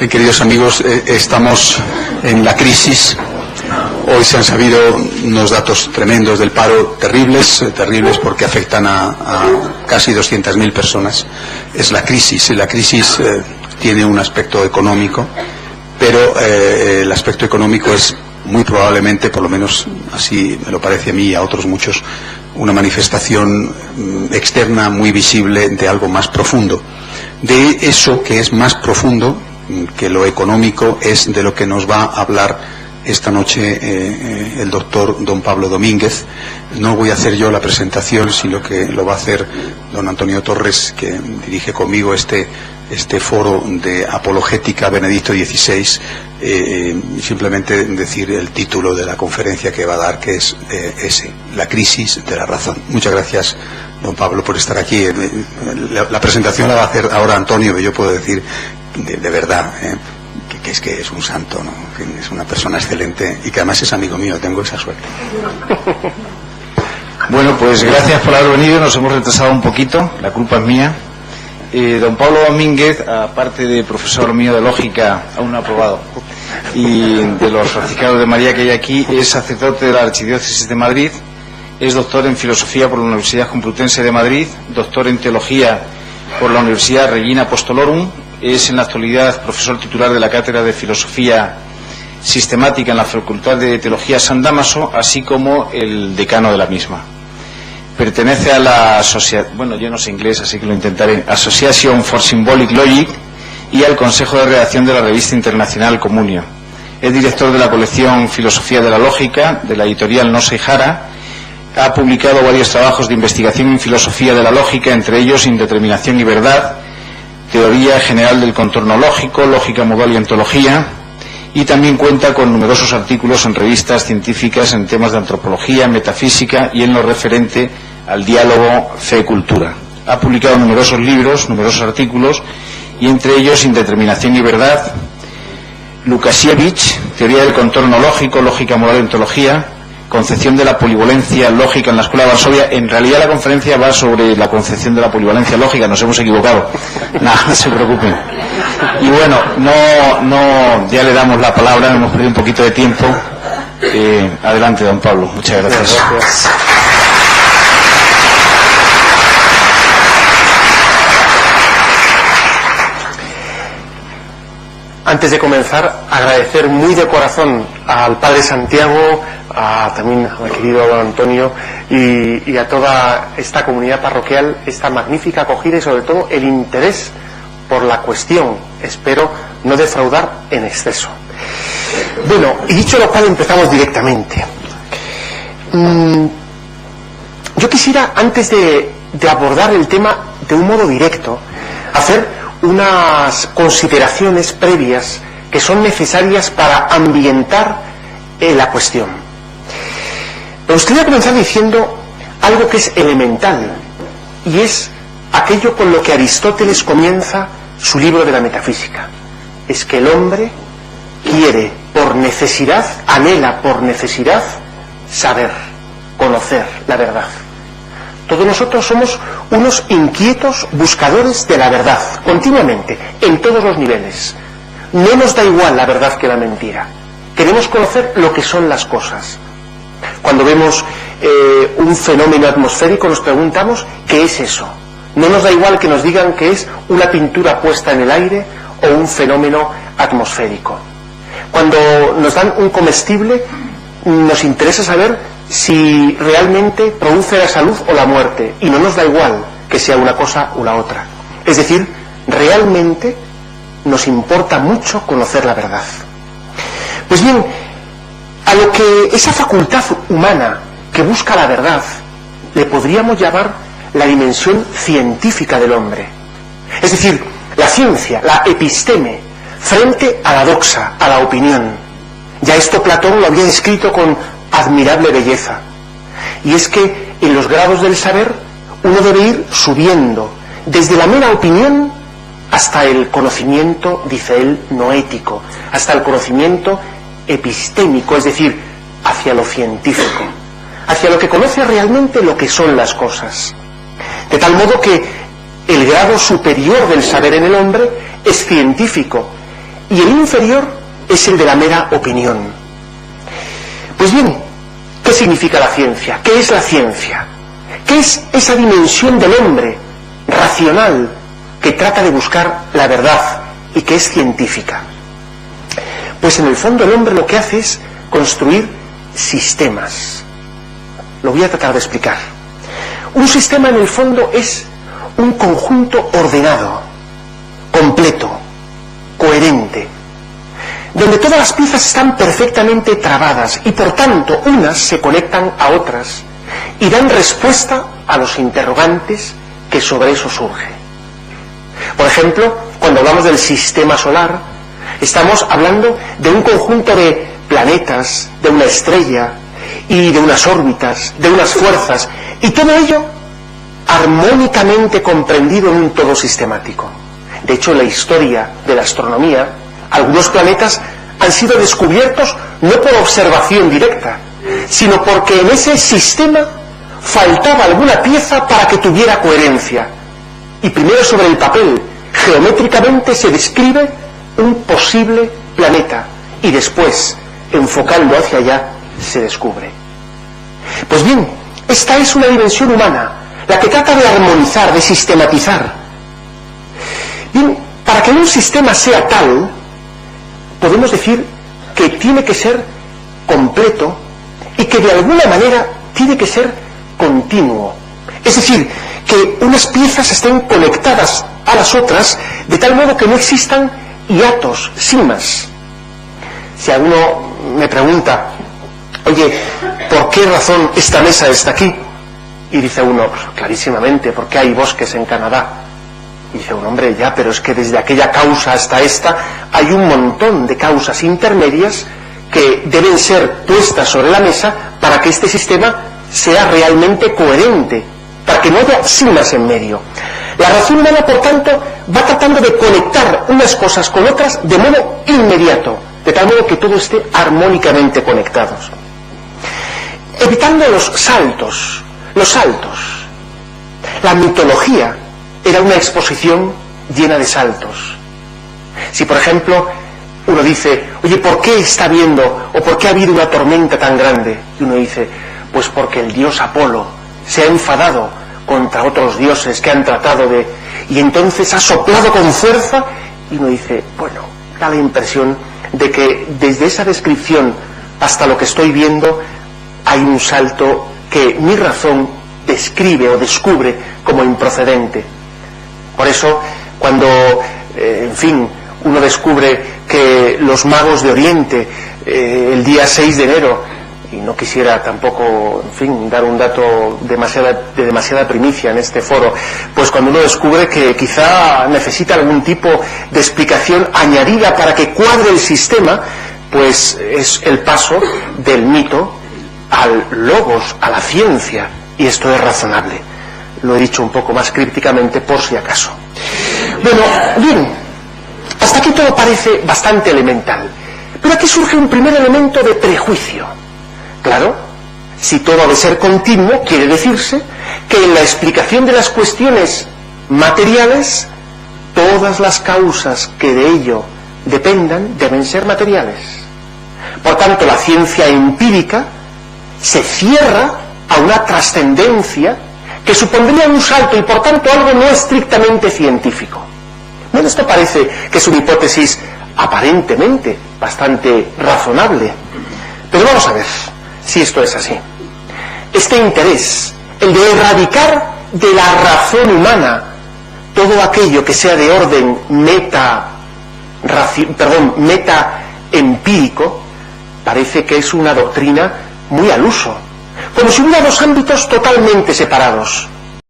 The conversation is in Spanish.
Queridos amigos, estamos en la crisis. Hoy se han sabido unos datos tremendos del paro, terribles porque afectan a casi 200.000 personas. Es la crisis. La crisis tiene un aspecto económico, pero el aspecto económico es muy probablemente, por lo menos así me lo parece a mí y a otros muchos, una manifestación externa muy visible de algo más profundo. De eso que es más profundo que lo económico es de lo que nos va a hablar esta noche el doctor don Pablo Domínguez. No voy a hacer yo la presentación, sino que lo va a hacer don Antonio Torres, que dirige conmigo este foro de apologética Benedicto XVI. Simplemente decir el título de la conferencia que va a dar, que es ese, la crisis de la razón. Muchas gracias, don Pablo, por estar aquí. La presentación la va a hacer ahora Antonio, que yo puedo decir de verdad que es un santo, ¿no? Que es una persona excelente y que además es amigo mío, tengo esa suerte. Bueno, pues gracias por haber venido. Nos hemos retrasado un poquito, la culpa es mía. Don Pablo Domínguez, aparte de profesor mío de lógica, aún no aprobado, y de los franciscanos de María que hay aquí, es sacerdote de la Archidiócesis de Madrid, es doctor en filosofía por la Universidad Complutense de Madrid, doctor en teología por la Universidad Regina Apostolorum, es en la actualidad profesor titular de la Cátedra de Filosofía Sistemática en la Facultad de Teología San Dámaso, así como el decano de la misma. Pertenece a la asociación, bueno, yo no sé inglés, así que lo intentaré, Association for Symbolic Logic, y al Consejo de Redacción de la revista internacional Comunio. Es director de la colección Filosofía de la Lógica, de la editorial No Seijara. Ha publicado varios trabajos de investigación en filosofía de la lógica, entre ellos Indeterminación y Verdad, Teoría General del Contorno Lógico, Lógica Modal y Ontología, y también cuenta con numerosos artículos en revistas científicas en temas de antropología, metafísica y en lo referente al diálogo fe-cultura. Ha publicado numerosos libros, numerosos artículos, y entre ellos Indeterminación y Verdad, Lukasiewicz, Teoría del Contorno Lógico, Lógica Moral y Ontología, Concepción de la Polivalencia Lógica en la Escuela de Varsovia. En realidad la conferencia va sobre la concepción de la polivalencia lógica, nos hemos equivocado. Nada, no se preocupen. Y bueno, ya le damos la palabra, hemos perdido un poquito de tiempo. Adelante, don Pablo, muchas gracias. Antes de comenzar, agradecer muy de corazón al Padre Santiago, también a mi querido don Antonio y a toda esta comunidad parroquial esta magnífica acogida y sobre todo el interés por la cuestión. Espero no defraudar en exceso. Bueno, y dicho lo cual, empezamos directamente. Yo quisiera, antes de abordar el tema de un modo directo, hacer unas consideraciones previas que son necesarias para ambientar la cuestión. Me gustaría comenzar diciendo algo que es elemental, y es aquello con lo que Aristóteles comienza su libro de la metafísica. Es que el hombre quiere por necesidad, anhela por necesidad saber, conocer la verdad. Todos nosotros somos unos inquietos buscadores de la verdad, continuamente, en todos los niveles. No nos da igual la verdad que la mentira. Queremos conocer lo que son las cosas. Cuando vemos un fenómeno atmosférico nos preguntamos ¿qué es eso? No nos da igual que nos digan que es una pintura puesta en el aire o un fenómeno atmosférico. Cuando nos dan un comestible nos interesa saber si realmente produce la salud o la muerte, y no nos da igual que sea una cosa o la otra. Es decir, realmente nos importa mucho conocer la verdad. Pues bien, a lo que esa facultad humana que busca la verdad le podríamos llamar la dimensión científica del hombre. Es decir, la ciencia, la episteme, frente a la doxa, a la opinión. Ya esto Platón lo había descrito con admirable belleza. Y es que en los grados del saber uno debe ir subiendo desde la mera opinión hasta el conocimiento, dice él, noético, hasta el conocimiento epistémico, es decir, hacia lo científico, hacia lo que conoce realmente lo que son las cosas. De tal modo que el grado superior del saber en el hombre es científico y el inferior es el de la mera opinión. Pues bien, ¿qué significa la ciencia? ¿Qué es la ciencia? ¿Qué es esa dimensión del hombre racional que trata de buscar la verdad y que es científica? Pues en el fondo el hombre lo que hace es construir sistemas. Lo voy a tratar de explicar. Un sistema en el fondo es un conjunto ordenado, completo, coherente, donde todas las piezas están perfectamente trabadas y por tanto unas se conectan a otras y dan respuesta a los interrogantes que sobre eso surgen. Por ejemplo, cuando hablamos del sistema solar, estamos hablando de un conjunto de planetas, de una estrella y de unas órbitas, de unas fuerzas, y todo ello armónicamente comprendido en un todo sistemático. De hecho, en la historia de la astronomía, algunos planetas han sido descubiertos no por observación directa, sino porque en ese sistema faltaba alguna pieza para que tuviera coherencia. Y primero sobre el papel, geométricamente se describe un posible planeta y después, enfocando hacia allá, se descubre. Pues bien, esta es una dimensión humana, la que trata de armonizar, de sistematizar. Bien, para que un sistema sea tal, podemos decir que tiene que ser completo y que de alguna manera tiene que ser continuo. Es decir, que unas piezas estén conectadas a las otras de tal modo que no existan hiatos, cimas. Si alguno me pregunta, oye, ¿por qué razón esta mesa está aquí? Y dice uno, pues clarísimamente, porque hay bosques en Canadá. Y dice un hombre, ya, pero es que desde aquella causa hasta esta hay un montón de causas intermedias que deben ser puestas sobre la mesa para que este sistema sea realmente coherente, para que no haya cimas en medio. La razón humana, por tanto, va tratando de conectar unas cosas con otras de modo inmediato, de tal modo que todo esté armónicamente conectados, evitando los saltos. La mitología era una exposición llena de saltos. Si, por ejemplo, uno dice, oye, ¿por qué está habiendo o por qué ha habido una tormenta tan grande? Y uno dice, pues porque el dios Apolo se ha enfadado contra otros dioses que han tratado de... y entonces ha soplado con fuerza, y uno dice, bueno, da la impresión de que desde esa descripción hasta lo que estoy viendo hay un salto que mi razón describe o descubre como improcedente. Por eso, cuando, en fin, uno descubre que los magos de Oriente, el día 6 de enero, y no quisiera tampoco, en fin, dar un dato de demasiada primicia en este foro, pues cuando uno descubre que quizá necesita algún tipo de explicación añadida para que cuadre el sistema, pues es el paso del mito al logos, a la ciencia, y esto es razonable. Lo he dicho un poco más crípticamente por si acaso. Bueno, bien, hasta aquí todo parece bastante elemental, pero aquí surge un primer elemento de prejuicio. Claro, si todo ha de ser continuo, quiere decirse que en la explicación de las cuestiones materiales, todas las causas que de ello dependan deben ser materiales. Por tanto, la ciencia empírica se cierra a una trascendencia que supondría un salto y por tanto algo no estrictamente científico. Bueno, esto parece que es una hipótesis aparentemente bastante razonable, pero vamos a ver si esto es así. Este interés, el de erradicar de la razón humana todo aquello que sea de orden meta empírico, parece que es una doctrina muy al uso, como si hubiera dos ámbitos totalmente separados.